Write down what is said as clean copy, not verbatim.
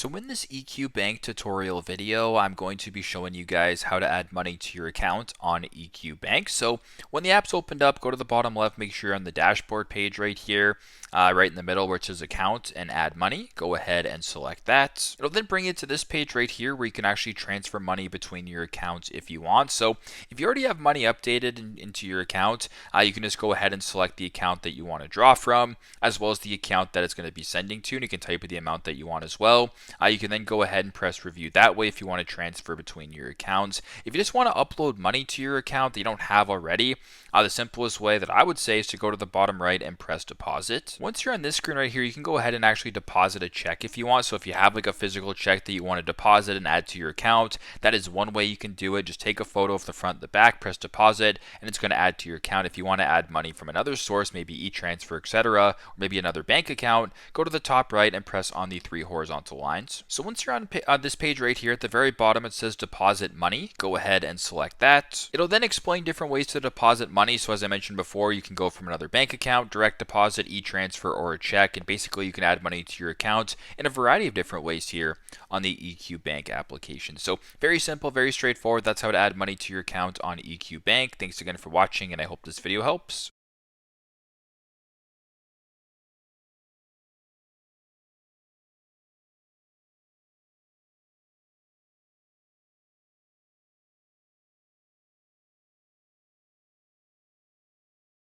So in this EQ Bank tutorial video, I'm going to be showing you guys how to add money to your account on EQ Bank. So when the app's opened up, go to the bottom left, make sure you're on the dashboard page right here, right in the middle where it says account and add money. Go ahead and select that. It'll then bring you to this page right here where you can actually transfer money between your accounts if you want. So if you already have money updated into your account, you can just go ahead and select the account that you want to draw from, as well as the account that it's going to be sending to, and you can type in the amount that you want as well. You can then go ahead and press review that way if you want to transfer between your accounts. If you just want to upload money to your account that you don't have already, the simplest way that I would say is to go to the bottom right and press deposit. Once you're on this screen right here, you can go ahead and actually deposit a check if you want. So if you have like a physical check that you want to deposit and add to your account, that is one way you can do it. Just take a photo of the front and the back, press deposit, and it's going to add to your account. If you want to add money from another source, maybe e-transfer, etc., or maybe another bank account, go to the top right and press on the three horizontal lines. So once you're on this page right here, at the very bottom it says deposit money. Go ahead and select that. It'll then explain different ways to deposit money. So as I mentioned before, you can go from another bank account, direct deposit, e-transfer, or a check, and basically you can add money to your account in a variety of different ways here on the EQ Bank application. So very simple, very straightforward. That's how to add money to your account on EQ Bank. Thanks again for watching, and I hope this video helps.